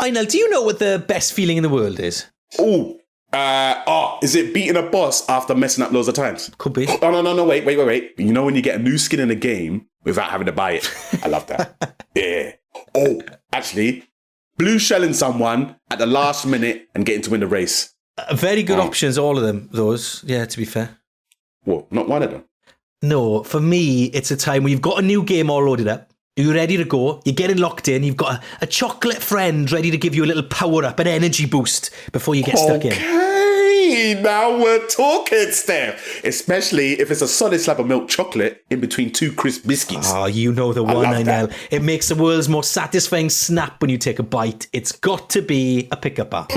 Inel, do you know what the best feeling in the world is? Is it beating a boss after messing up loads of times? Could be. Oh, no, wait. You know when you get a new skin in a game without having to buy it? I love that. Yeah. Oh, actually, blue shelling someone at the last minute and getting to win the race. Very good options, all of them, those. Yeah, to be fair. Well, not one of them. No, for me, it's a time where you've got a new game all loaded up. You're ready to go. You're getting locked in. You've got a chocolate friend ready to give you a little power up, an energy boost before you get stuck in. Okay, now we're talking, Steph. Especially if it's a solid slab of milk chocolate in between two crisp biscuits. Oh, you know the one, Inel. It makes the world's most satisfying snap when you take a bite. It's got to be a pickup bar.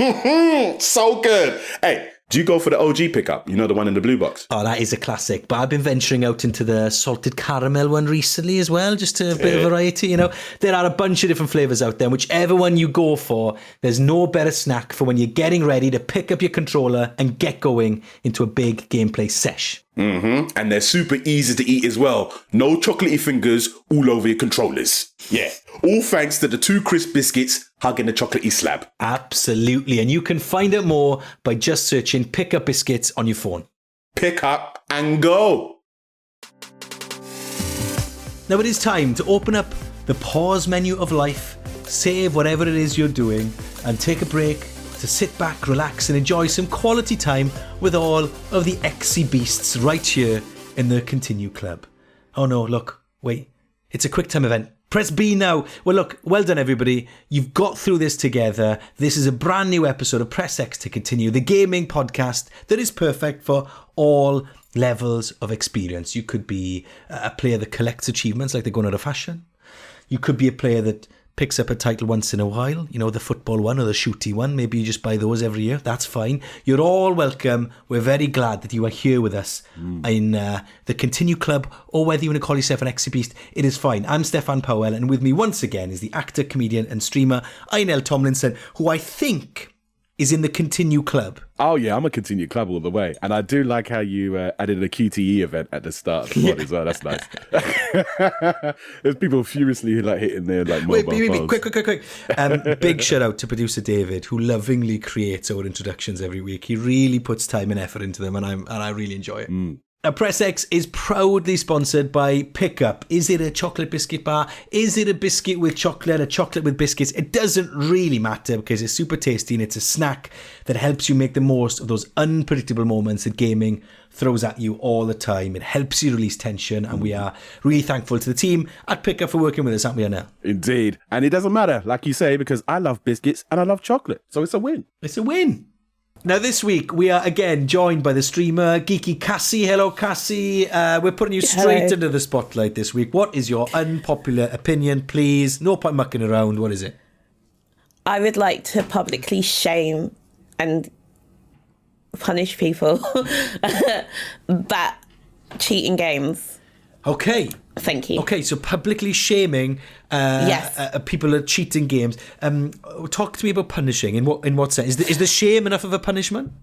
So good. Hey, do you go for the OG pickup? You know, the one in the blue box? Oh, that is a classic. But I've been venturing out into the salted caramel one recently as well, just a bit of variety, you know. There are a bunch of different flavours out there. Whichever one you go for, there's no better snack for when you're getting ready to pick up your controller and get going into a big gameplay sesh. Mm-hmm. And they're super easy to eat as well. No chocolatey fingers all over your controllers. Yeah. All thanks to the two crisp biscuits hugging the chocolatey slab. Absolutely. And you can find out more by just searching Pick Up Biscuits on your phone. Pick up and go. Now it is time to open up the pause menu of life, save whatever it is you're doing, and take a break to sit back, relax, and enjoy some quality time with all of the XC beasts right here in the Continue Club. Oh no, look, wait, it's a quick time event. Press B now. Well, look, well done, everybody. You've got through this together. This is a brand new episode of Press X to Continue, the gaming podcast that is perfect for all levels of experience. You could be a player that collects achievements like they're going out of fashion. You could be a player that picks up a title once in a while, you know, the football one or the shooty one. Maybe you just buy those every year. That's fine. You're all welcome. We're very glad that you are here with us in the Continue Club, or whether you want to call yourself an XC-Beast, it is fine. I'm Stefan Powell, and with me once again is the actor, comedian and streamer Inel Tomlinson, who I think is in the Continue Club. Oh yeah, I'm a Continue Club all the way. And I do like how you added a QTE event at the start of the pod as well. That's nice. There's people furiously like hitting their like mobile phones. Quick. Big shout out to producer David, who lovingly creates our introductions every week. He really puts time and effort into them, and I really enjoy it. Now, Press X is proudly sponsored by Pickup. Is it a chocolate biscuit bar? Is it a biscuit with chocolate, a chocolate with biscuits? It doesn't really matter because it's super tasty and it's a snack that helps you make the most of those unpredictable moments that gaming throws at you all the time. It helps you release tension, and we are really thankful to the team at Pickup for working with us, aren't we, Anna? Indeed. And it doesn't matter, like you say, because I love biscuits and I love chocolate. So it's a win. It's a win. Now, this week, we are again joined by the streamer, GeekyCassie. Hello, Cassie. We're putting you straight into the spotlight this week. What is your unpopular opinion, please? No point mucking around. What is it? I would like to publicly shame and punish people that cheat in games. Okay. Thank you. Okay, so publicly shaming people that cheat in games. Talk to me about punishing. In what sense? Is the shame enough of a punishment?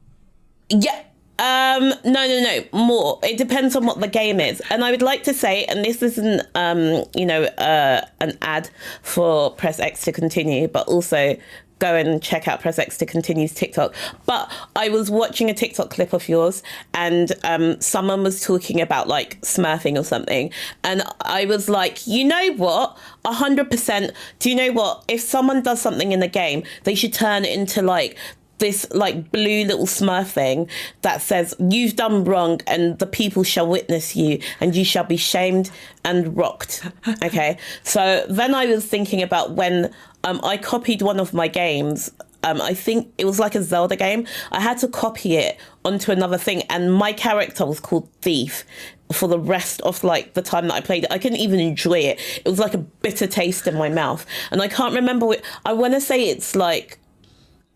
Yeah. No. More. It depends on what the game is. And I would like to say, and this isn't, an ad for Press X to Continue, but also go and check out Press X to Continue's TikTok. But I was watching a TikTok clip of yours, and someone was talking about like smurfing or something. And I was like, you know what? 100%. Do you know what? If someone does something in the game, they should turn it into like this like blue little smurf thing that says you've done wrong and the people shall witness you and you shall be shamed and rocked. Okay. So then I was thinking about when I copied one of my games. I think it was like a Zelda game. I had to copy it onto another thing, and my character was called Thief for the rest of like the time that I played it. I couldn't even enjoy it. It was like a bitter taste in my mouth, and I can't remember I want to say it's like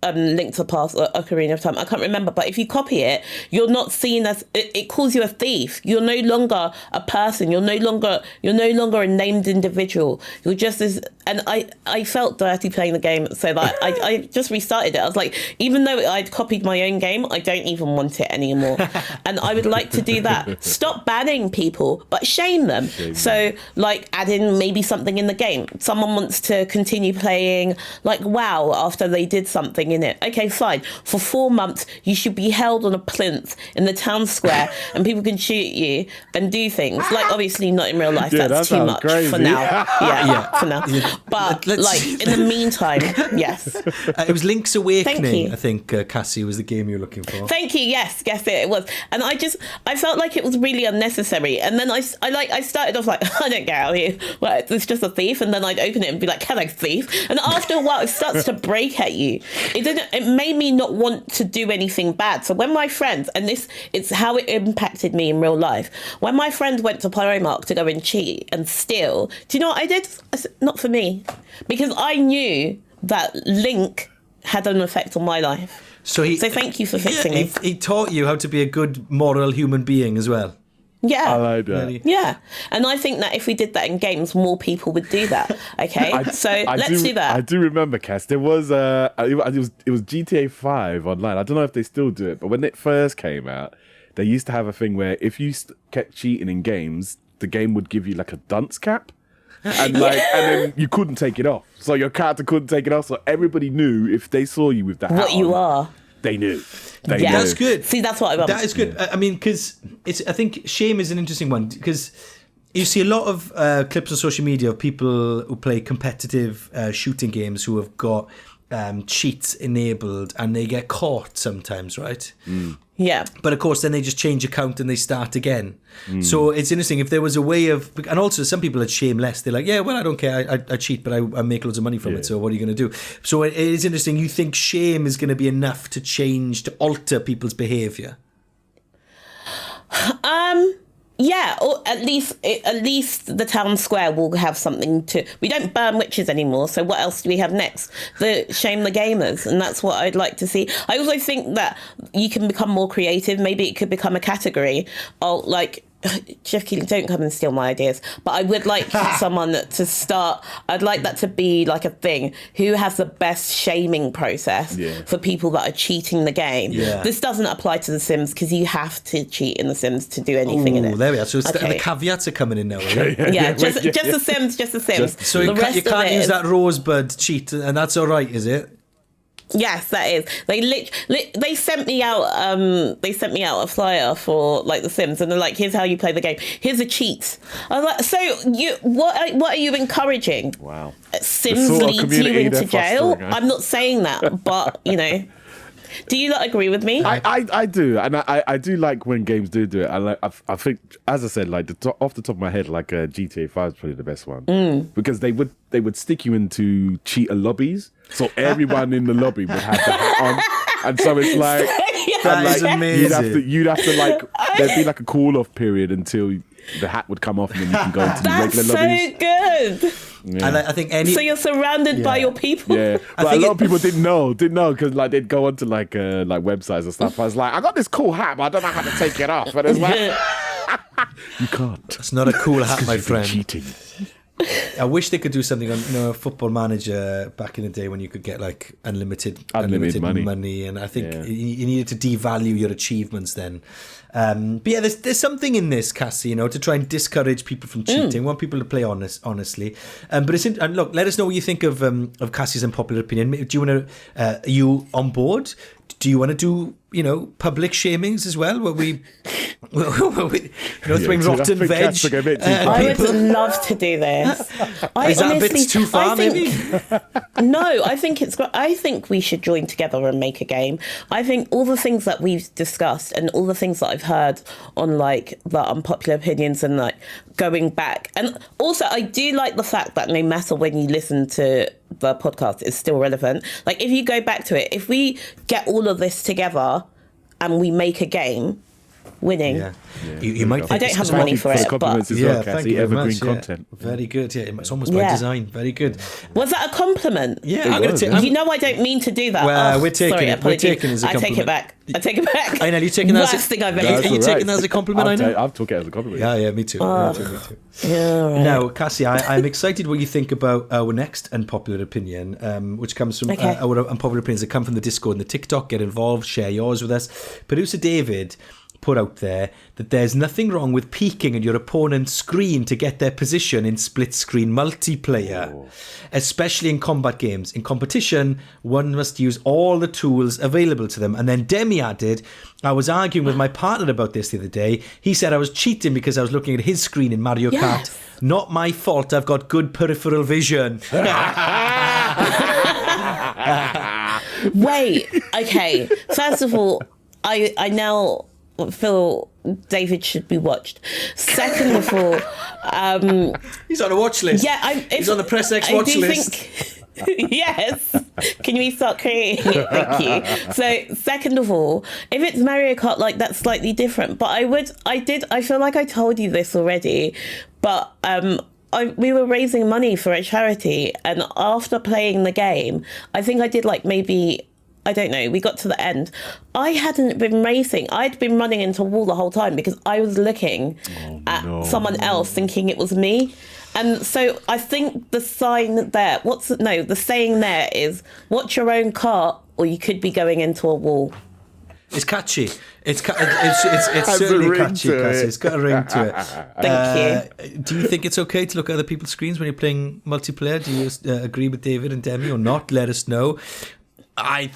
Link to the Past or Ocarina of Time, I can't remember, but if you copy it, you're not seen as it calls you a thief. You're no longer a person. You're no longer a named individual. You're just as, and I felt dirty playing the game, so that I just restarted it. I was like, even though I'd copied my own game, I don't even want it anymore. And I would like to do that. Stop banning people, but shame them. So like add in maybe something in the game. Someone wants to continue playing like WoW after they did something in it. Okay, fine. For 4 months, you should be held on a plinth in the town square and people can shoot you and do things. Like, obviously not in real life. Yeah, that's that too much crazy. for now. For now. But like in the meantime, yes. It was Link's Thank Awakening, you. I think, Cassie, was the game you were looking for. Thank you. Yes, it was. And I felt like it was really unnecessary. And then I started off like, I don't get out of here. Well, it's just a thief. And then I'd open it and be like, hello, thief. And after a while, it starts to break at you. It made me not want to do anything bad. So when my friends, and it's how it impacted me in real life. When my friend went to Pyromark to go and cheat and steal, do you know what I did? I said, not for me. Because I knew that Link had an effect on my life. So thank you for fixing me. He taught you how to be a good moral human being as well. Yeah. I like that. Yeah. And I think that if we did that in games, more people would do that. Okay. Let's do that. I do remember, Cass. There was it was GTA 5 online. I don't know if they still do it, but when it first came out, they used to have a thing where if you kept cheating in games, the game would give you like a dunce cap. And and then you couldn't take it off. So your character couldn't take it off. So everybody knew if they saw you with the hat what you are. They knew. They Yeah. knew. That's good. See, that's what I want. That is good. I mean, because I think shame is an interesting one, because you see a lot of clips on social media of people who play competitive shooting games who have got cheats enabled and they get caught sometimes, right? Yeah. But of course, then they just change account and they start again. So it's interesting if there was a way of, and also some people are shameless. They're like, yeah, well, I don't care. I cheat, but I make loads of money from it. So what are you going to do? So it is interesting. You think shame is going to be enough to alter people's behaviour? Yeah, or at least the town square will have something to. We don't burn witches anymore, so what else do we have next? Shame the gamers, and that's what I'd like to see. I also think that you can become more creative. Maybe it could become a category. Jackie, don't come and steal my ideas. But I would like someone to start. I'd like that to be like a thing. Who has the best shaming process for people that are cheating the game? Yeah. This doesn't apply to The Sims because you have to cheat in The Sims to do anything in it. There we are. So the caveats are coming in now. Just The Sims, just The Sims. So you can't use that rosebud cheat, and that's all right, is it? Yes, that is. They sent me out. A flyer for like The Sims, and they're like, "Here's how you play the game. Here's a cheat." I was like, "So what are you encouraging? Wow, Sims leads you into jail." I'm not saying that, but you know. Do you not agree with me? I do, and I do like when games do it. I think, as I said, like off the top of my head, like GTA 5 is probably the best one because they would stick you into cheater lobbies, so everyone in the lobby would have the hat on, and so it's like that is amazing. You'd have to like there'd be like a cool off period until the hat would come off, and then you can go into the regular lobbies. That's so good. Yeah. And I think so you're surrounded by your people. Yeah, but a lot of people didn't know because like they'd go onto like websites and stuff. I was like, I got this cool hat, but I don't know how to take it off. And it's like, you can't. It's not a cool hat, my friend. Cheating. I wish they could do something on Football Manager back in the day when you could get like unlimited money, and I think you needed to devalue your achievements then. But yeah, there's something in this, Cassie, to try and discourage people from cheating. We want people to play honestly. But and look, let us know what you think of Cassie's unpopular opinion. Do you want to? Are you on board? Do you want to do public shamings as well, where we throwing rotten veg? I would love to do this. Is that a bit too far, maybe? No, I think it's. I think we should join together and make a game. I think all the things that we've discussed and all the things that I've heard on like the unpopular opinions and like going back, and also I do like the fact that no matter when you listen to the podcast, it's still relevant. Like if you go back to it, if we get all of this together and we make a game, winning. Yeah. You might think I don't it's have the smart. money for the it, compliments but as Yeah, well, thank Cassie. you very Evergreen much. Yeah. content. Very good. Yeah, it's almost by Yeah. design. Very good. was that a compliment? Yeah, It I'm going was, to yeah. take. You know I don't mean to do that. Well, Oh, we're taking sorry, it. We're apologies. taking it as a I take compliment. it back. I take it back. I know, you taking that as a- Worst thing I've That's ever Are you all right. taking that as a compliment, I know? I've took it as a compliment. Yeah, me too. Me too. Yeah, right. Now, Cassie, I'm excited what you think about our next unpopular opinion, which comes from Okay. our unpopular opinions that come from the Discord and the TikTok. Get involved, share yours with us. Producer David put out there that there's nothing wrong with peeking at your opponent's screen to get their position in split-screen multiplayer, especially in combat games. In competition, one must use all the tools available to them. And then Demi added, I was arguing with my partner about this the other day. He said I was cheating because I was looking at his screen in Mario Yes. Kart. Not my fault, I've got good peripheral vision. Wait, okay. First of all, I now feel David should be watched. Second of all, He's on a watch list. yeah, He's on the Press X watch list. Yes. Can we start creating it? Thank you. So, second of all, if it's Mario Kart, like, that's slightly different. But I feel like I told you this already, but we were raising money for a charity, and after playing the game, I think I did like maybe, I don't know, we got to the end. I hadn't been racing. I'd been running into a wall the whole time because I was looking at someone else thinking it was me. And so I think the sign there, the saying there is, watch your own cart or you could be going into a wall. It's catchy. It's Has certainly a ring catchy, to Cassie. it. It's got a ring to it. Thank you. Do you think it's okay to look at other people's screens when you're playing multiplayer? Do you agree with David and Demi or not? Let us know. I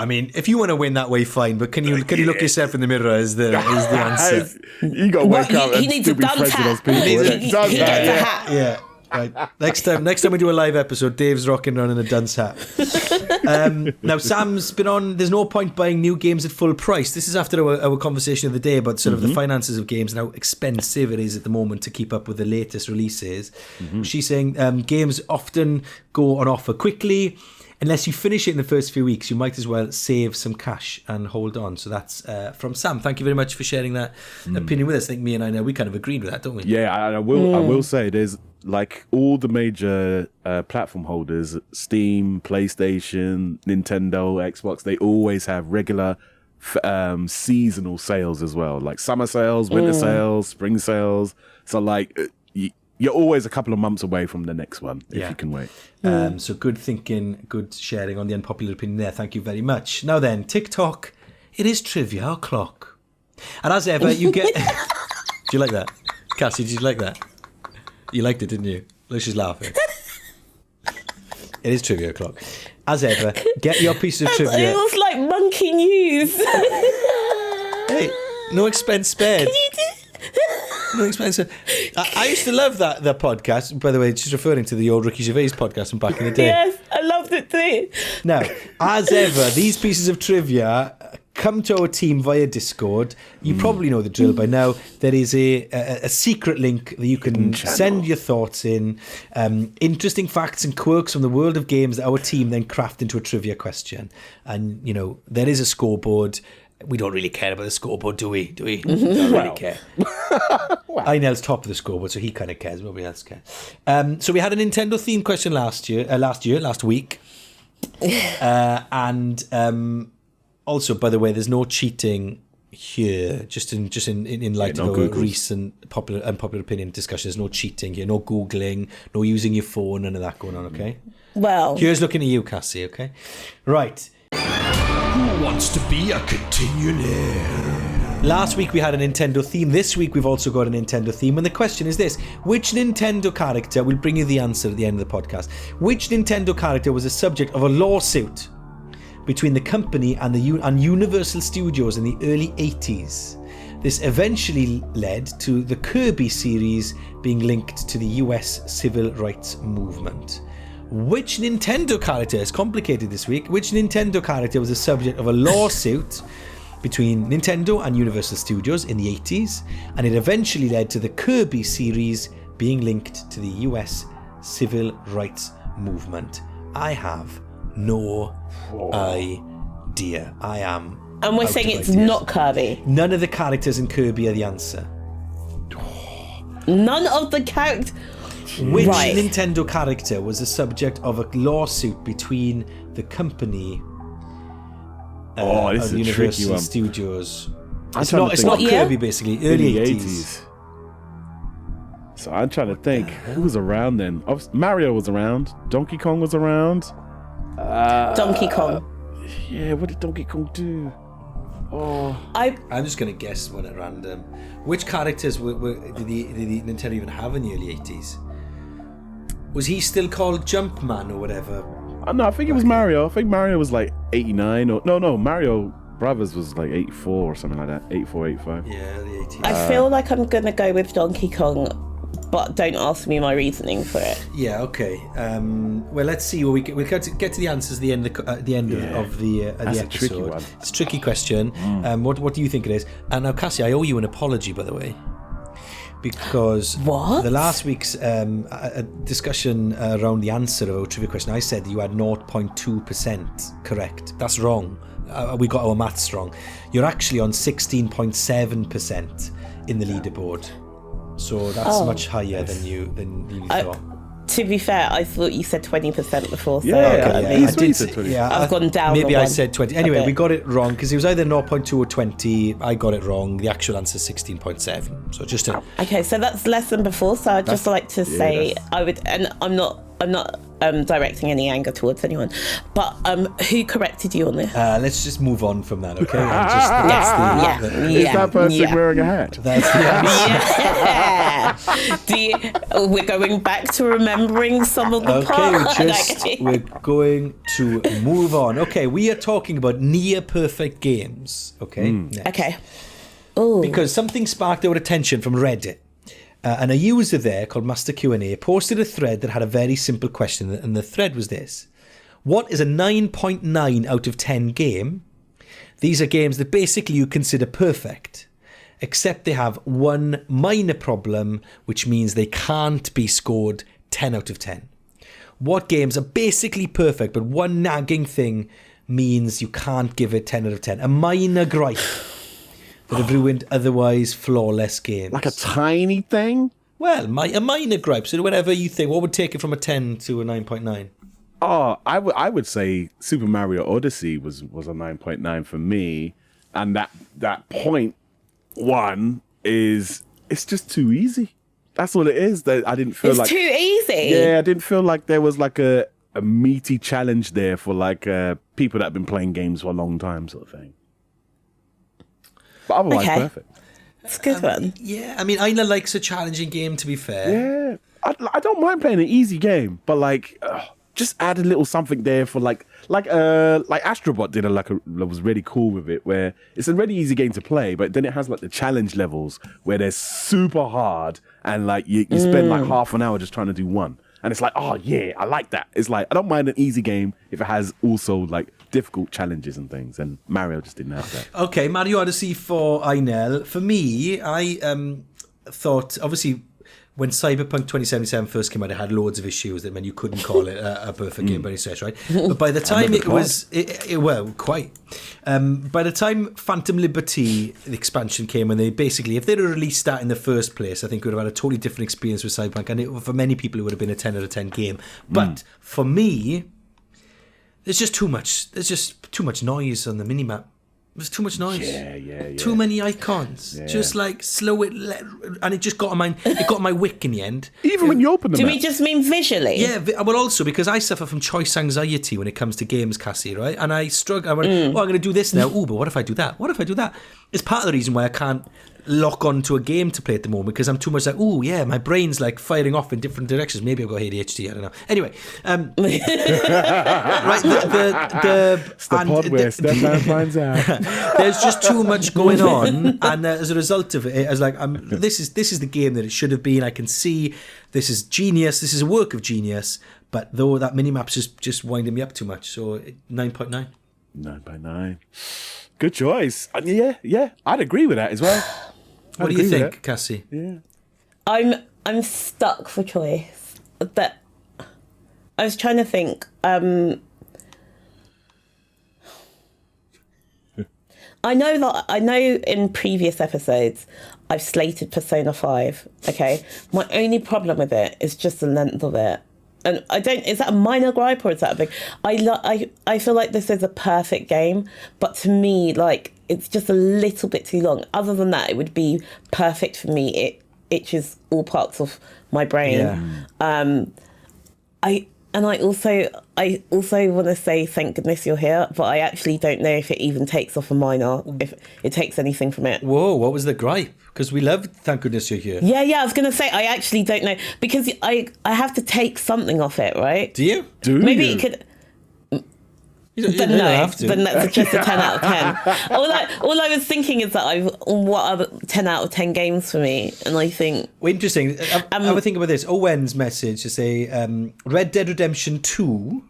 mean, if you want to win that way, fine. But can you look yourself in the mirror? Is the answer? You got to wake Well, up he and needs still a be dunce friends with those hat. people. He innit? gets Dunce a hat, yeah. hat. Yeah. Right. Next time we do a live episode, Dave's rocking around in a dunce hat. Now, Sam's been on. There's no point buying new games at full price. This is after our conversation of the day about sort of the finances of games and how expensive it is at the moment to keep up with the latest releases. She's saying games often go on offer quickly. Unless you finish it in the first few weeks, you might as well save some cash and hold on. So that's from Sam. Thank you very much for sharing that opinion with us. I think me and I know we kind of agreed with that, don't we? Yeah, I will say there's like all the major platform holders, Steam, PlayStation, Nintendo, Xbox, they always have regular seasonal sales as well, like summer sales, winter sales, spring sales. So like you're always a couple of months away from the next one if you can wait. So good thinking, good sharing on the unpopular opinion there. Thank you very much. Now then, TikTok, it is trivia o'clock. And as ever, you get... Do you like that? Cassie, did you like that? You liked it, didn't you? Look, she's laughing. It is trivia o'clock. As ever, get your piece of trivia. It was like monkey news. Hey, no expense spared. You did. No expense. I used to love that podcast. By the way, she's referring to the old Ricky Gervais podcast from back in the day. Yes, I loved it too. Now, as ever, these pieces of trivia come to our team via Discord. You probably know the drill by now. There is a secret link that you can send your thoughts in. Interesting facts and quirks from the world of games that our team then craft into a trivia question. And, you know, there is a scoreboard. We don't really care about the scoreboard, do we? We don't really care. Inel's top of the scoreboard, so he kind of cares. Nobody else cares. So we had a Nintendo themed question last week. And also, by the way, there's no cheating here. Just in light of our recent unpopular opinion discussion, there's no cheating here. No Googling, no using your phone, none of that going on, okay? Well, Here's looking at you, Cassie, okay? Right. Who wants to be a continuaire? Last week we had a Nintendo theme. This week we've also got a Nintendo theme. And the question is this: which Nintendo character, we'll bring you the answer at the end of the podcast, which Nintendo character was the subject of a lawsuit between the company and Universal Studios in the early 80s? This eventually led to the Kirby series being linked to the US civil rights movement. Which Nintendo character, is complicated this week, which Nintendo character was the subject of a lawsuit between Nintendo and Universal Studios in the 80s, and it eventually led to the Kirby series being linked to the US civil rights movement? I have no idea. I am And we're out saying of it's ideas. not Kirby. None of the characters in Kirby are the answer. None of the characters. Which Right. Nintendo character was the subject of a lawsuit between the company This is and a tricky Universal one. Studios? I'm It's trying to not, it's think. not What year? Kirby, basically. Early In the 80s. So I'm trying to think who was around then. Mario was around. Donkey Kong was around. Donkey Kong. Yeah, what did Donkey Kong do? I'm just going to guess one at random. Which characters did the Nintendo even have in the early 80s? Was he still called Jumpman or whatever? No, I think it was Mario. I think Mario was like 89 or no, Mario Brothers was like 84 or something like that. 84, 85. Yeah, the 80s. I feel like I'm going to go with Donkey Kong, but don't ask me my reasoning for it. Yeah, okay. Well, let's see. We'll get to the answers at the end of the That's a episode. tricky one. It's a tricky question. What do you think it is? And now, Cassie, I owe you an apology, by the way. Because What? the last week's a discussion around the answer of a trivia question, I said you had 0.2% correct. That's wrong. We got our maths wrong. You're actually on 16.7% in the leaderboard. So that's much higher than you thought. To be fair, I thought you said 20% before. So Yeah, I yeah. mean, I did say, I've gone down Maybe a I one. said 20. A Anyway, bit. we got it wrong because it was either 0.2 or 20. I got it wrong. The actual answer is 16.7. So just to... Okay, so that's less than before. So I'd just like to say I would, and I'm not directing any anger towards anyone, but who corrected you on this? let's just move on from that, okay? And just, that's the- Is that person wearing a hat? That's the answer. Yeah. We're going back to remembering some of the Okay, we're going to move on. Okay, we are talking about near perfect games. Okay. Next. Okay. Oh. Because something sparked our attention from Reddit. And a user there called Master Q&A posted a thread that had a very simple question, and the thread was this: what is a 9.9 out of 10 game? These are games that basically you consider perfect, except they have one minor problem, which means they can't be scored 10 out of 10. What games are basically perfect, but one nagging thing means you can't give it 10 out of 10? A minor gripe that have ruined otherwise flawless games. Like a tiny thing? Well, a minor gripe. So whatever you think, what would take it from a 10 to a 9.9? Oh, I would say Super Mario Odyssey was a 9.9 for me, and that 0.1 is it's just too easy. That's all it is. That I didn't feel It's like too easy. Yeah, I didn't feel like there was like a meaty challenge there for like people that have been playing games for a long time, sort of thing. But otherwise, Okay. perfect. It's a good one. Yeah, I mean, Ina likes a challenging game, to be fair. Yeah, I don't mind playing an easy game, but like just add a little something there for like Astrobot did was really cool with it, where it's a really easy game to play, but then it has like the challenge levels where they're super hard and like you spend like half an hour just trying to do one. And it's like, oh yeah, I like that. It's like, I don't mind an easy game if it has also like difficult challenges and things. And Mario just didn't have that. Okay, Mario Odyssey for Inel. For me, I thought, obviously, when Cyberpunk 2077 first came out, it had loads of issues that meant you couldn't call it a perfect game by any stretch, right? But by the time it was, well, quite. By the time Phantom Liberty, the expansion came, and they basically, if they'd have released that in the first place, I think we would have had a totally different experience with Cyberpunk, and for many people, it would have been a 10 out of 10 game. But for me, there's just too much noise on the minimap. There's too much noise. Yeah. Too many icons. Yeah. Just like slow it, and it just got on my wick in the end. Even when you open the Do map. we just mean visually? Yeah, but also because I suffer from choice anxiety when it comes to games, Cassie, right? And I struggle. I went, I'm going to do this now. Oh, but what if I do that? What if I do that? It's part of the reason why I can't lock onto a game to play at the moment, because I'm too much like, oh yeah, my brain's like firing off in different directions. Maybe I've got ADHD. I don't know. Anyway, right? It's the pod where Stefan finds out. There's just too much going on, and as a result of it, I was like, this is the game that it should have been. I can see this is genius. This is a work of genius. But though that minimap's just winding me up too much, so 9.9. 9.9. Good choice. Yeah, I'd agree with that as well. What do you think, Cassie? Yeah. I'm stuck for choice. But I was trying to think. I know in previous episodes I've slated Persona 5, okay? My only problem with it is just the length of it. And is that a minor gripe or is that a big... I feel like this is a perfect game, but to me, like, it's just a little bit too long. Other than that, it would be perfect for me. It itches all parts of my brain. Yeah. I also want to say thank goodness you're here, but I actually don't know if it even takes off a minor, if it takes anything from it. Whoa, what was the gripe? Because we love thank goodness you're here. Yeah, I was going to say, I actually don't know, because I have to take something off it, right? Do you? Maybe it could... You But don't no, have to. then that's just a 10 out of 10. All I was thinking is that what are 10 out of 10 games for me? And I think... Well, interesting. I would think about this. Owen's message to say, Red Dead Redemption 2,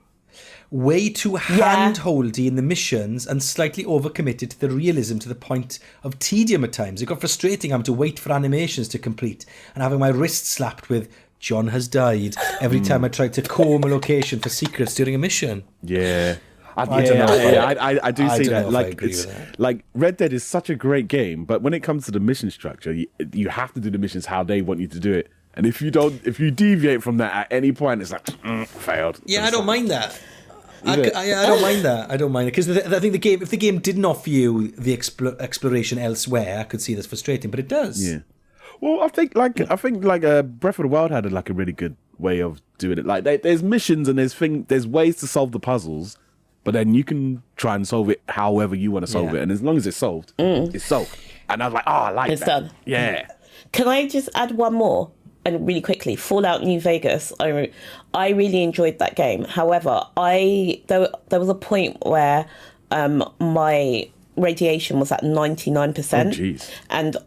way too hand-holdy in the missions and slightly overcommitted to the realism to the point of tedium at times. It got frustrating having to wait for animations to complete and having my wrist slapped with John has died every time I tried to comb a location for secrets during a mission. Yeah. I don't know. I do see that. I agree with that. Like Red Dead is such a great game, but when it comes to the mission structure, you have to do the missions how they want you to do it. And if you deviate from that at any point, it's like failed. Yeah, I don't mind that. I don't mind that. I don't mind it because I think if the game didn't offer you the exploration elsewhere, I could see that's frustrating. But it does. Yeah. Well, I think Breath of the Wild had a really good way of doing it. Like there's missions and there's ways to solve the puzzles. But then you can try and solve it however you want to solve it. And as long as it's solved, it's solved. And I was like, I like that. It's done. Yeah. Can I just add one more? And really quickly, Fallout New Vegas. I really enjoyed that game. However, there was a point where my radiation was at 99%. Oh, jeez. And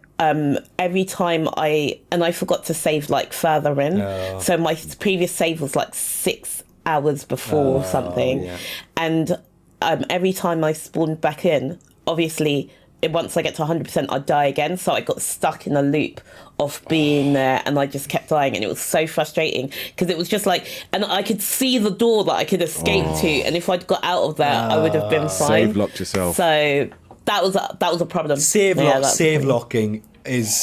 every time I forgot to save like further in. Oh. So my previous save was like 6 hours before or something. Yeah. And every time I spawned back in, obviously, once I get to 100%, I'd die again. So I got stuck in a loop of being there and I just kept dying. And it was so frustrating because it was just like, and I could see the door that I could escape to. And if I'd got out of that, I would have been fine. Save locked yourself. So that was a problem. Save locking is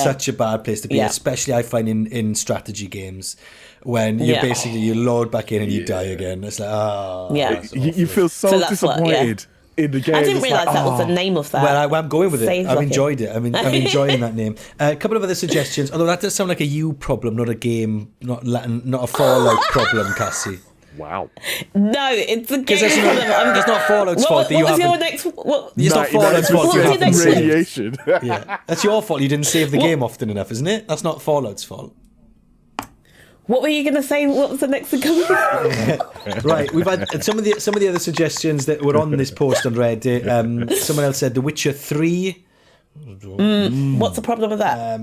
such a bad place to be, especially I find in strategy games. When you load back in and you die again. It's like, you feel so disappointed in the game. I didn't realise that was the name of that. Well, I'm going with it. I've enjoyed it. I'm enjoying that name. A couple of other suggestions, although that does sound like a you problem, not a game, not a Fallout problem, Cassie. Wow. No, it's a game problem. It's not Fallout's fault that you haven't... It's not Fallout's fault you haven't radiation. Yeah, that's your fault. You didn't save the game often enough, isn't it? That's not Fallout's fault. What were you going to say? What was the next thing? Right, we've had some of the other suggestions that were on this post on Reddit. Someone else said The Witcher 3. What's the problem with that?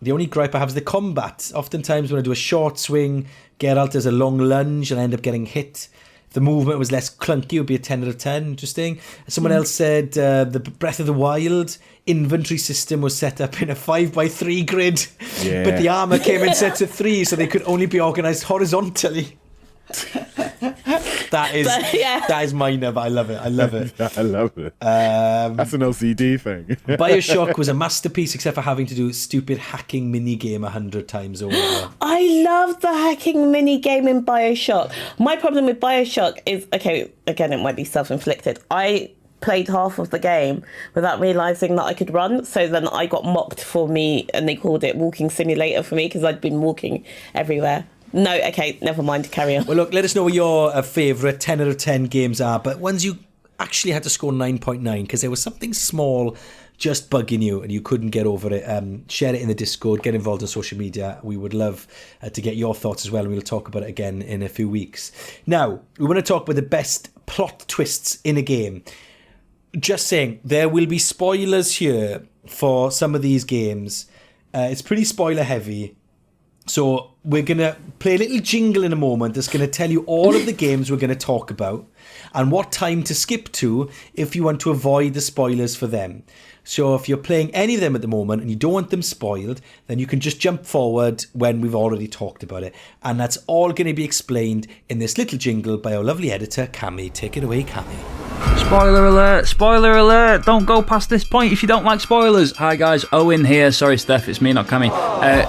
The only gripe I have is the combat. Oftentimes when I do a short swing, Geralt does a long lunge and I end up getting hit. If the movement was less clunky, it would be a 10 out of 10. Interesting. Someone else said the Breath of the Wild inventory system was set up in a 5x3 grid, but the armor came in sets of 3, so they could only be organized horizontally. That is minor, but I love it. I love it. That's an LCD thing. BioShock was a masterpiece, except for having to do a stupid hacking mini game 100 times over. I love the hacking mini game in BioShock. My problem with BioShock is, okay, again, it might be self-inflicted. I played half of the game without realising that I could run, so then I got mocked for me, and they called it walking simulator for me because I'd been walking everywhere. No, okay, never mind, carry on. Well, look, let us know what your favourite 10 out of 10 games are, but ones you actually had to score 9.9 because there was something small just bugging you and you couldn't get over it. Share it in the Discord, get involved in social media. We would love to get your thoughts as well, and we'll talk about it again in a few weeks. Now, we want to talk about the best plot twists in a game. Just saying, there will be spoilers here for some of these games. It's pretty spoiler heavy. So we're going to play a little jingle in a moment that's going to tell you all of the games we're going to talk about and what time to skip to if you want to avoid the spoilers for them. So if you're playing any of them at the moment and you don't want them spoiled, then you can just jump forward when we've already talked about it. And that's all going to be explained in this little jingle by our lovely editor, Cammy. Take it away, Cammy. Spoiler alert, spoiler alert, don't go past this point if you don't like spoilers. Hi guys, Owen here. Sorry Steph, it's me, not Cammy.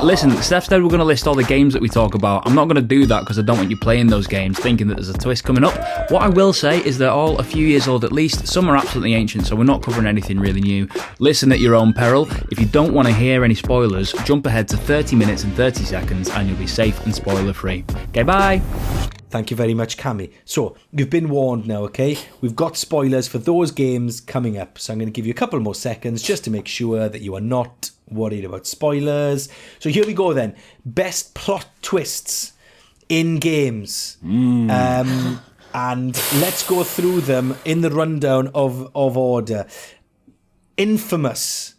Listen, Steph said we're going to list all the games that we talk about. I'm not going to do that because I don't want you playing those games thinking that there's a twist coming up. What I will say is they're all a few years old at least. Some are absolutely ancient, so we're not covering anything really new. Listen at your own peril. If you don't want to hear any spoilers, jump ahead to 30 minutes and 30 seconds and you'll be safe and spoiler free. Okay, bye. Thank you very much, Cammy. So, you've been warned now, okay? We've got spoilers for those games coming up. So I'm going to give you a couple more seconds just to make sure that you are not worried about spoilers. So here we go then. Best plot twists in games. And let's go through them in the rundown of order. Infamous.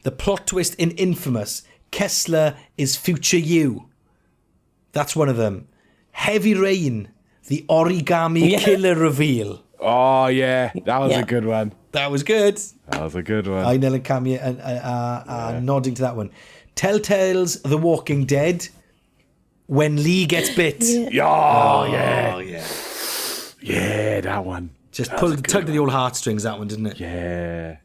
The plot twist in Infamous. Kessler is future you. That's one of them. Heavy Rain, the origami killer reveal. Oh, yeah. That was a good one. That was good. That was a good one. Inel and Cammy are nodding to that one. Telltale's The Walking Dead, when Lee gets bit. Yeah. Yeah, that one. Just tugged at the old heartstrings, that one, didn't it? Yeah.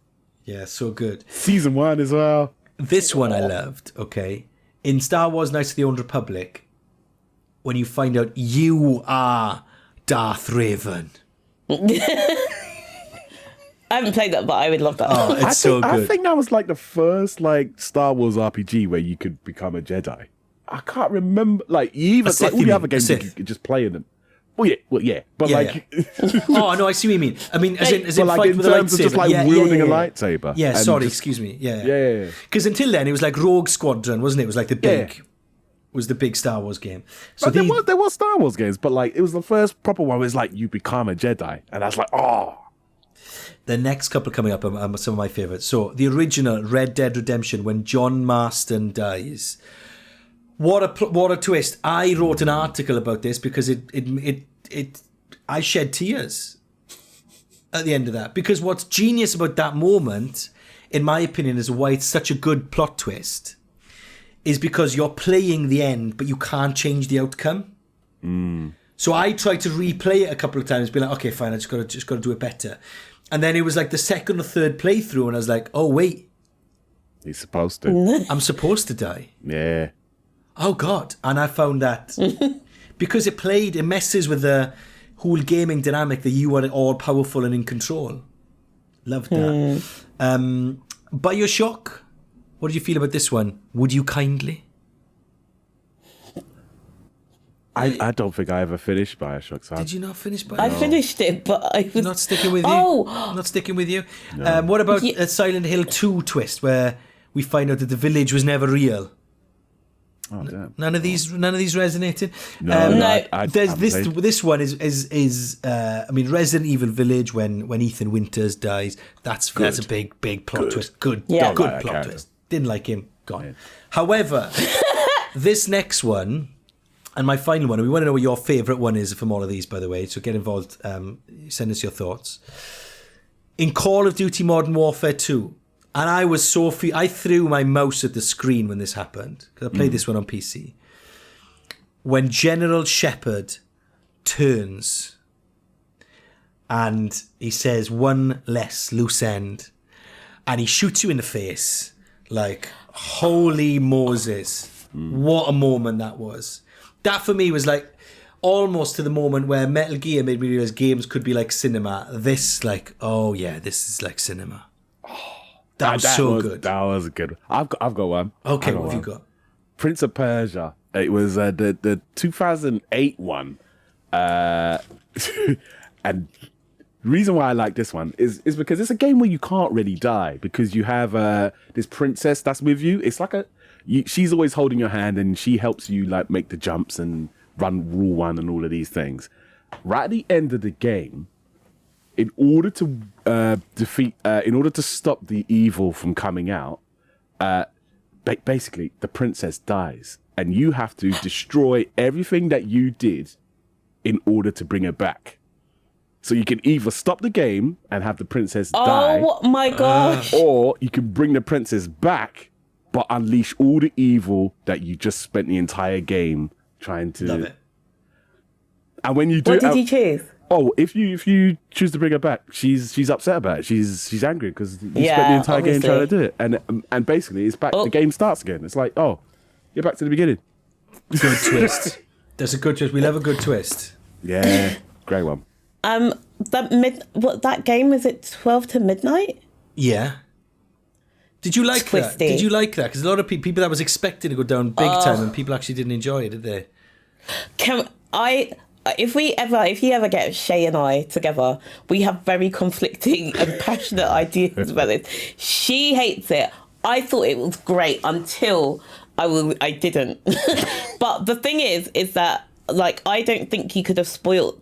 Yeah, so good. Season 1 as well. This one I loved, okay? In Star Wars Knights of the Old Republic, when you find out you are Darth Raven. I haven't played that, but I would love that. Oh, it's so good. I think that was like the first like Star Wars RPG where you could become a Jedi. I can't remember. Like even Sith, like, all you the mean, other games a you Sith. could just play in them. Well, yeah. But Yeah, like, Oh, no, I see what you mean. I mean, as in but like fight in with a terms of lightsaber. just like wielding a lightsaber. Yeah, and sorry, just- excuse me. Yeah. Yeah. Because until then, it was like Rogue Squadron, wasn't it? It was like the big... Was the big Star Wars game. So But there was Star Wars games, but like it was the first proper one where it's like you become a Jedi, and I was like, oh. The next couple coming up are some of my favourites. So the original Red Dead Redemption, when John Marston dies. What a twist! I wrote an article about this because I shed tears at the end of that, because what's genius about that moment, in my opinion, is why it's such a good plot twist, is because you're playing the end, but you can't change the outcome. So I tried to replay it a couple of times, be like, okay, fine, I just got to do it better. And then it was like the second or third playthrough, and I was like, oh wait, He's supposed to. I'm supposed to die. Yeah. Oh God! And I found that because it messes with the whole gaming dynamic that you are all powerful and in control. Loved that. BioShock. What did you feel about this one? Would you kindly? I don't think I ever finished BioShock. So Did you not finish BioShock? I finished it, but I was Not sticking with you? Oh. Not sticking with you? What about a Silent Hill 2 twist where we find out that the village was never real? Oh, damn. None of these resonated. No. There's this one is I mean, Resident Evil Village when Ethan Winters dies. That's a big plot twist. Good Don't like plot that character. twist. Didn't like him. Gone. However, this next one and my final one, and we want to know what your favourite one is from all of these, by the way. So get involved. Send us your thoughts. In Call of Duty Modern Warfare 2. And I was so I threw my mouse at the screen when this happened, because I played this one on PC. When General Shepard turns and he says one less loose end, and he shoots you in the face, like, holy Moses. What a moment that was. That for me was like almost to the moment where Metal Gear made me realize games could be like cinema. This, like, oh yeah, this is like cinema. That was so good. That was a good one. I've got one. Okay, what have you got? Prince of Persia. It was the 2008 one. And the reason why I like this one is because it's a game where you can't really die, because you have this princess that's with you. It's like she's always holding your hand, and she helps you like make the jumps and run rule one and all of these things. Right at the end of the game, in order to in order to stop the evil from coming out, basically the princess dies, and you have to destroy everything that you did in order to bring her back. So you can either stop the game and have the princess die. Oh my gosh. Or you can bring the princess back, but unleash all the evil that you just spent the entire game trying to... Love it. And when you do... What did you choose? Oh, if you choose to bring her back, she's upset about it. She's angry because you spent the entire game trying to do it, and basically it's back. The game starts again. It's like, oh, you're back to the beginning. Good twist. There's a good twist. We love a good twist. Yeah, great one. That game, is it 12 to midnight? Yeah. Did you like that? Did you like that? Because a lot of people that was expected to go down big time, and people actually didn't enjoy it, did they? If you ever get Shay and I together, we have very conflicting and passionate ideas about this. She hates it. I thought it was great until I didn't. But the thing is that, like, I don't think you could have spoiled.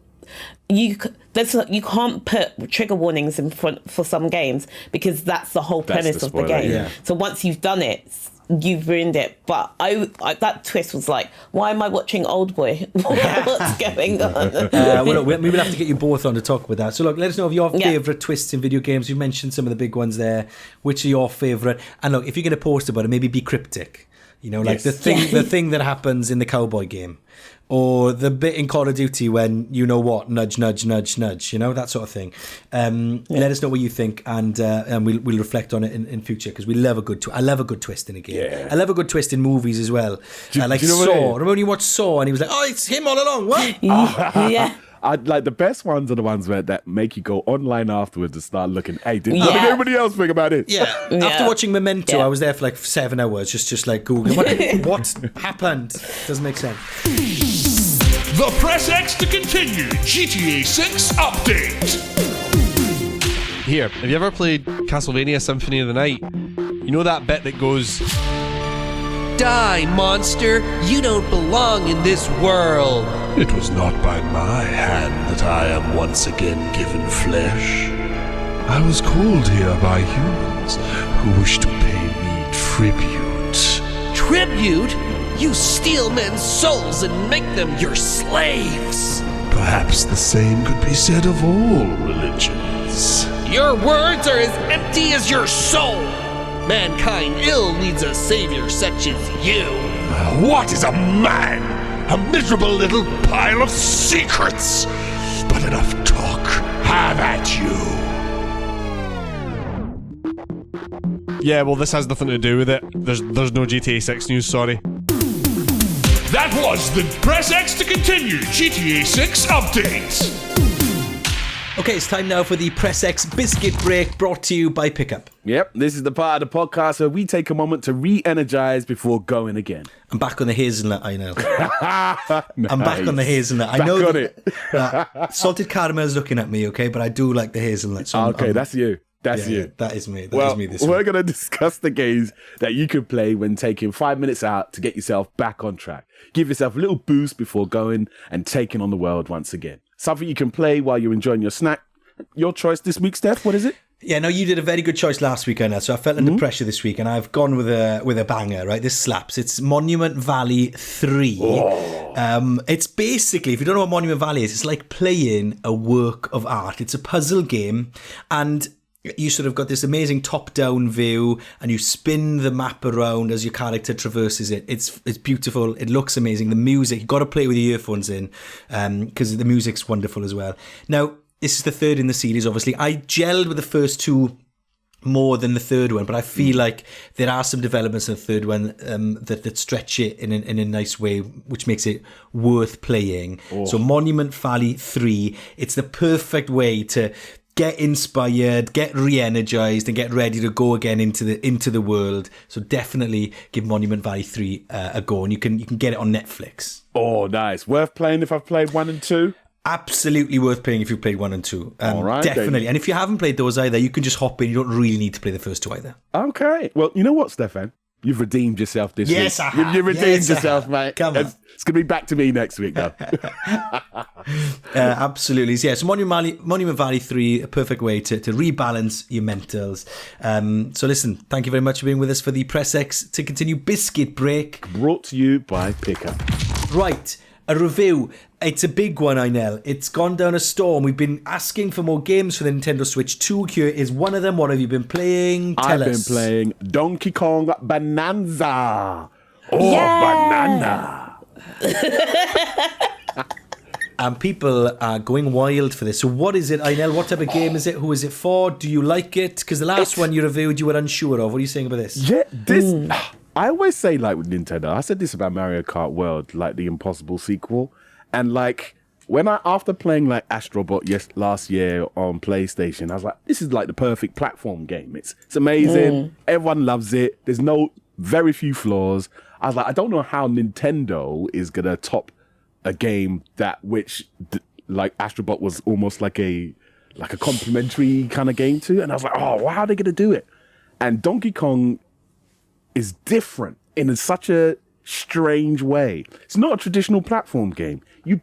You can't put trigger warnings in front for some games because that's the whole premise of the game. Yeah. So once you've done it, you've ruined it. But I that twist was like, why am I watching Old Boy? What's going on? Well, we will have to get you both on to talk with that. So look, let us know of your favourite twists in video games. You mentioned some of the big ones there. Which are your favourite? And look, if you're going to post about it, maybe be cryptic. You know, like the thing that happens in the cowboy game. Or the bit in Call of Duty when, you know what, nudge, nudge, nudge, nudge, you know, that sort of thing. Let us know what you think, and we'll reflect on it in future, because we love a good I love a good twist in a game. Yeah. I love a good twist in movies as well. Like Saw. Remember when you watched Saw and he was like, oh, it's him all along, what? Yeah. Like the best ones are the ones that make you go online afterwards and start looking. Hey, did anybody else think about it? Yeah. After watching Memento, I was there for like 7 hours, just like Googling what happened. Doesn't make sense. The Press X to Continue GTA 6 update. Here, have you ever played Castlevania Symphony of the Night? You know that bit that goes, "Die, monster! You don't belong in this world." It was not by my hand that I am once again given flesh. I was called here by humans who wish to pay me tribute. Tribute? You steal men's souls and make them your slaves. Perhaps the same could be said of all religions. Your words are as empty as your soul. Mankind ill needs a savior such as you. What is a man? A miserable little pile of secrets. But enough talk. Have at you. Yeah, well, this has nothing to do with it. There's no GTA 6 news, sorry. That was the Press X to Continue GTA 6 update. Okay, it's time now for the Press X Biscuit Break, brought to you by Pickup. Yep, this is the part of the podcast where we take a moment to re-energize before going again. I'm back on the hazelnut, I know. Nice. I'm back on the hazelnut. I Back know on it. Salted caramel's looking at me, okay, but I do like the hazelnut. So That's you. That's you. That is me. That is me this week. We're going to discuss the games that you can play when taking 5 minutes out to get yourself back on track. Give yourself a little boost before going and taking on the world once again. Something you can play while you're enjoying your snack. Your choice this week, Steph. What is it? Yeah, no, you did a very good choice last week, Anna, so I felt under pressure this week, and I've gone with a banger, right? This slaps. It's Monument Valley 3. Oh. It's basically, if you don't know what Monument Valley is, it's like playing a work of art. It's a puzzle game, and you sort of got this amazing top-down view, and you spin the map around as your character traverses it. It's beautiful. It looks amazing. The music, you've got to play with your earphones in, because the music's wonderful as well. Now, this is the third in the series, obviously. I gelled with the first two more than the third one, but I feel like there are some developments in the third one that stretch it in a nice way, which makes it worth playing. Oh. So Monument Valley 3, it's the perfect way to get inspired, get re-energized, and get ready to go again into the world. So definitely give Monument Valley 3 a go, and you can get it on Netflix. Oh, nice. Worth playing if I've played 1 and 2? Absolutely worth playing if you played 1 and 2. All right, definitely. then. And if you haven't played those either, you can just hop in. You don't really need to play the first two either. Okay. Well, you know what, Stefan? You've redeemed yourself this week. Yes, I have. You've redeemed yourself, mate. Come on. It's going to be back to me next week, though. Absolutely. Yeah, so Monument Valley 3, a perfect way to rebalance your mentals. So listen, thank you very much for being with us for the Press X to Continue Biscuit Break. Brought to you by Pickup. Right. A review. It's a big one, Inel. It's gone down a storm. We've been asking for more games for the Nintendo Switch 2. Here is one of them. What have you been playing? Tell us. I've been playing Donkey Kong Bananza. Oh, banana. and people are going wild for this. So what is it, Inel? What type of game is it? Who is it for? Do you like it? Because the last one you reviewed, you were unsure of. What are you saying about this? Yeah, this. I always say, like, with Nintendo, I said this about Mario Kart World, like the impossible sequel. And, like, after playing, like, Astrobot last year on PlayStation, I was like, this is, like, the perfect platform game. It's amazing. Everyone loves it. There's very few flaws. I was like, I don't know how Nintendo is going to top a game like Astrobot was almost like a complimentary kind of game to. And I was like, oh, how are they going to do it? And Donkey Kong is different in such a strange way. It's not a traditional platform game. You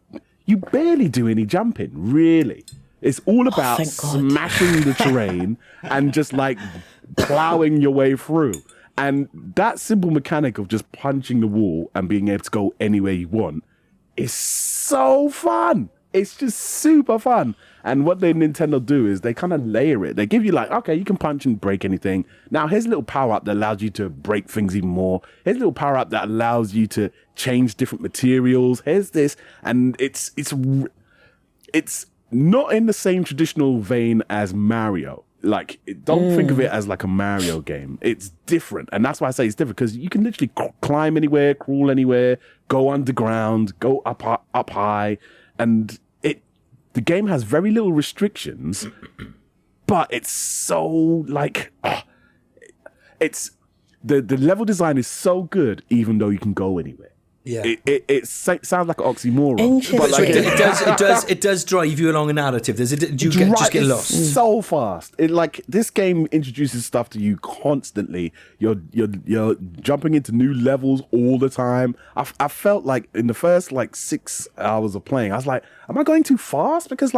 barely do any jumping, really. It's all about smashing the terrain and just like plowing your way through. And that simple mechanic of just punching the wall and being able to go anywhere you want is so fun. It's just super fun. And what Nintendo do is they kind of layer it. They give you like, okay, you can punch and break anything. Now here's a little power-up that allows you to break things even more. Here's a little power-up that allows you to change different materials. Here's this. And it's not in the same traditional vein as Mario. Like, don't think of it as like a Mario game. It's different. And that's why I say it's different, because you can literally climb anywhere, crawl anywhere, go underground, go up high. And the game has very little restrictions, but it's so like, it's the level design is so good, even though you can go anywhere. Yeah, it sounds like an oxymoron. But like, it does drive you along a narrative. Do you just get lost so fast? This game introduces stuff to you constantly. You're jumping into new levels all the time. I felt like in the first 6 hours of playing, I was like, am I going too fast? Because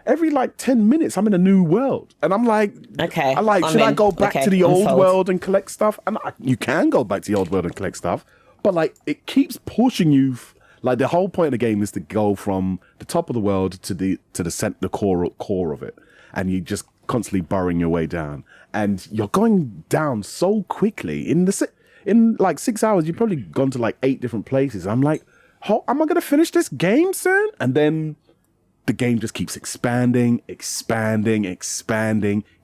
every 10 minutes I'm in a new world, and I'm like, okay, should I go back to the old world and collect stuff? And you can go back to the old world and collect stuff. But it keeps pushing you. The whole point of the game is to go from the top of the world to the core of it, and you just constantly burrowing your way down, and you're going down so quickly. In 6 hours, you've probably gone to 8 different places. I'm like, how am I going to finish this game soon? And then the game just keeps expanding,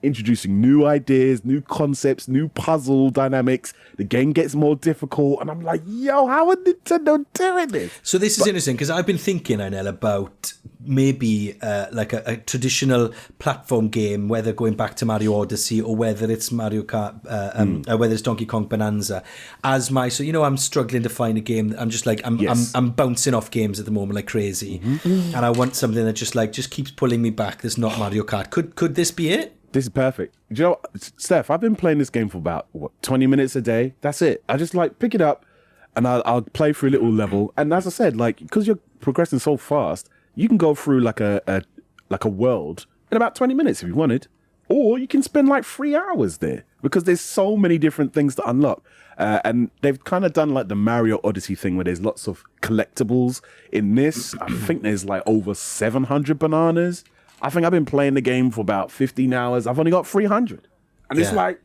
introducing new ideas, new concepts, new puzzle dynamics. The game gets more difficult, and I'm like, yo, how are Nintendo doing this? So this is interesting, because I've been thinking, Inel, about maybe a traditional platform game, whether going back to Mario Odyssey or whether it's Mario Kart, or whether it's Donkey Kong Bananza, as my, I'm struggling to find a game that I'm just I'm bouncing off games at the moment like crazy, and I want something that just keeps pulling me back. There's not Mario Kart. Could this be it? This is perfect. Do you know what, Steph, I've been playing this game for about 20 minutes a day. That's it. I just pick it up and I'll play through a little level. And as I said, because you're progressing so fast, you can go through a world in about 20 minutes if you wanted. Or you can spend 3 hours there, because there's so many different things to unlock. And they've kind of done the Mario Odyssey thing where there's lots of collectibles. In this, I think there's over 700 bananas. I think I've been playing the game for about 15 hours. I've only got 300. And it's what?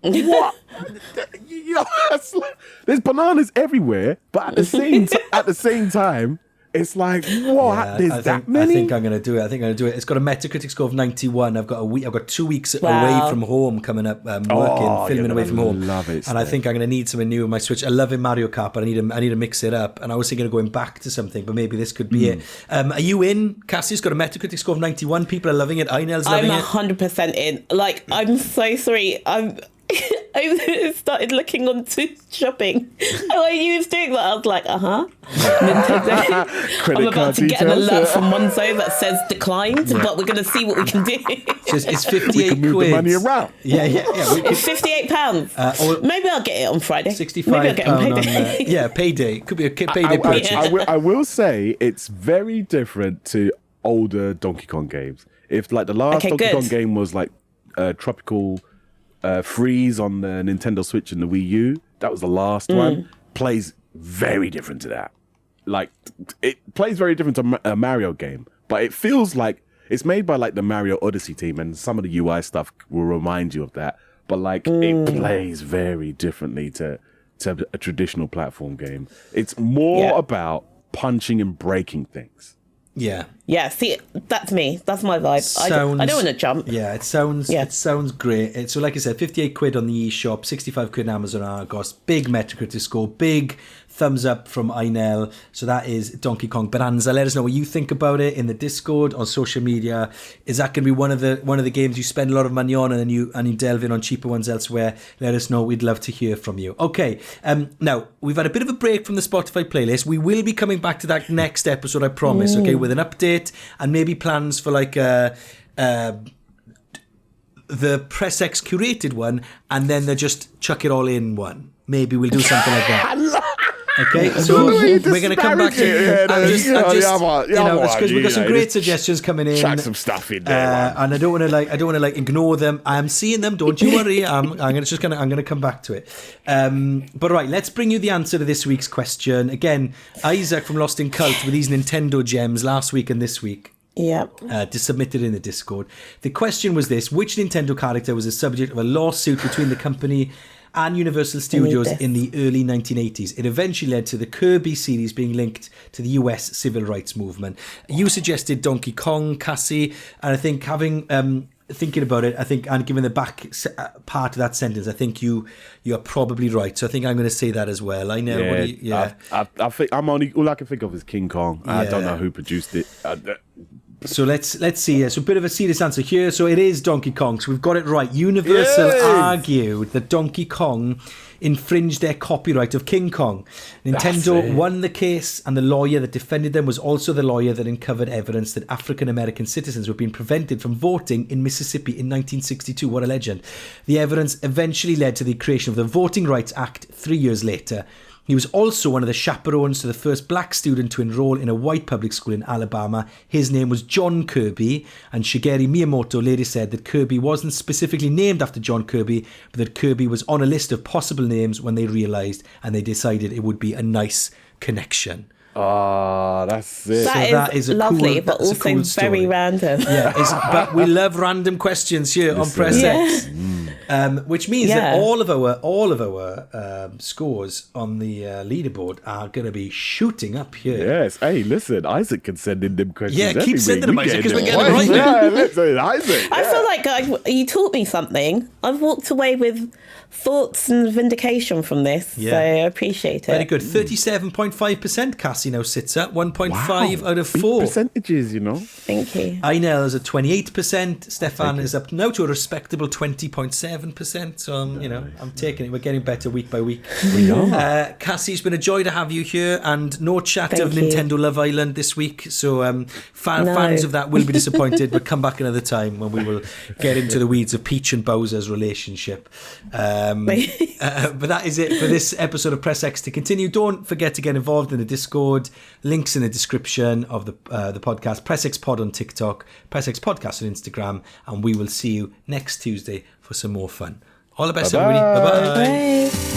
There's bananas everywhere, but at the same time, it's there's that many. I think I'm going to do it. It's got a Metacritic score of 91. I've got 2 weeks away from home coming up, filming away from home. Love it, and I think I'm going to need something new on my Switch. I love in Mario Kart, but I need to mix it up. And I was thinking of going back to something, but maybe this could be it. Are you in? Cassie's got a Metacritic score of 91. People are loving it. Inel's loving it. I'm 100% in. I'm so sorry. I started looking onto shopping. And when you was doing that, I was like, Nintendo. I'm about to get an alert from Monzo that says declined, but we're going to see what we can do. It's 58 we can move quid. The money around. Yeah. It's £58. Maybe I'll get it on Friday. £65 Maybe I'll get it on payday. Payday. Could be a payday purchase. I will say it's very different to older Donkey Kong games. If the last Donkey Kong game was Tropical Freeze on the Nintendo Switch and the Wii U, that was the last one. Plays very different to that. It plays very different to a Mario game, but it feels like it's made by the Mario Odyssey team, and some of the UI stuff will remind you of that. But it plays very differently to a traditional platform game. It's more about punching and breaking things. Yeah. Yeah, see, that's me. That's my vibe. I don't want to jump. Yeah, it sounds great. So like I said, 58 quid on the eShop, 65 quid on Amazon Argos, big Metacritic score, big thumbs up from Inel. So that is Donkey Kong Bananza. Let us know what you think about it in the Discord, on social media. Is that going to be one of the games you spend a lot of money on and then you delve in on cheaper ones elsewhere? Let us know. We'd love to hear from you. Okay, now we've had a bit of a break from the Spotify playlist. We will be coming back to that next episode, I promise, okay, with an update and maybe plans for like the PressX curated one, and then they just chuck it all in one. Maybe we'll do something like that. Okay, so we're going to come back to because we've got some great suggestions coming in. Chuck some stuff in there, and I don't want to ignore them. I'm seeing them. Don't you worry. I'm going to come back to it. But right, let's bring you the answer to this week's question. Again, Isaac from Lost in Cult with these Nintendo gems last week and this week. Yeah. Submitted in the Discord. The question was this: which Nintendo character was the subject of a lawsuit between the company and Universal Studios in the early 1980s? It eventually led to the Kirby series being linked to the US civil rights movement. You suggested Donkey Kong, Cassie, and I think thinking about it, and given the back part of that sentence, I think you are probably right. So I think I'm going to say that as well. I know. I think all I can think of is King Kong. I don't know who produced it. So let's see. So a bit of a serious answer here. So it is Donkey Kong. So we've got it right. Universal argued that Donkey Kong infringed their copyright of King Kong. Nintendo won the case, and the lawyer that defended them was also the lawyer that uncovered evidence that African American citizens were being prevented from voting in Mississippi in 1962. What a legend. The evidence eventually led to the creation of the Voting Rights Act 3 years later. He was also one of the chaperones to the first black student to enroll in a white public school in Alabama. His name was John Kirby, and Shigeru Miyamoto later said that Kirby wasn't specifically named after John Kirby, but that Kirby was on a list of possible names when they realised and they decided it would be a nice connection. Oh, that's it. That is lovely, but also very random. Yeah, but we love random questions here on Press X, which means that all of our scores on the leaderboard are going to be shooting up here. Yes. Hey, listen, Isaac can send in them questions. Yeah, keep sending them, Isaac, because we're getting right. them right. Yeah, listen, Isaac. I feel like you taught me something. I've walked away with thoughts and vindication from this, so I appreciate it. Very good. 37.5% Cassie now sits at 1.5 out of 4. Percentages, you know. Thank you. Inel is at 28%. Stefan is up now to a respectable 20.7%. So I'm taking it. We're getting better week by week. We are. Cassie, it's been a joy to have you here, and no chat of Nintendo Love Island this week. So fans of that will be disappointed, but come back another time when we will get into the weeds of Peach and Bowser's relationship. But that is it for this episode of Press X to Continue. Don't forget to get involved in the Discord. Links in the description of the podcast. Press X Pod on TikTok, Press X Podcast on Instagram, and we will see you next Tuesday for some more fun. All the best, everybody. Bye-bye. Bye.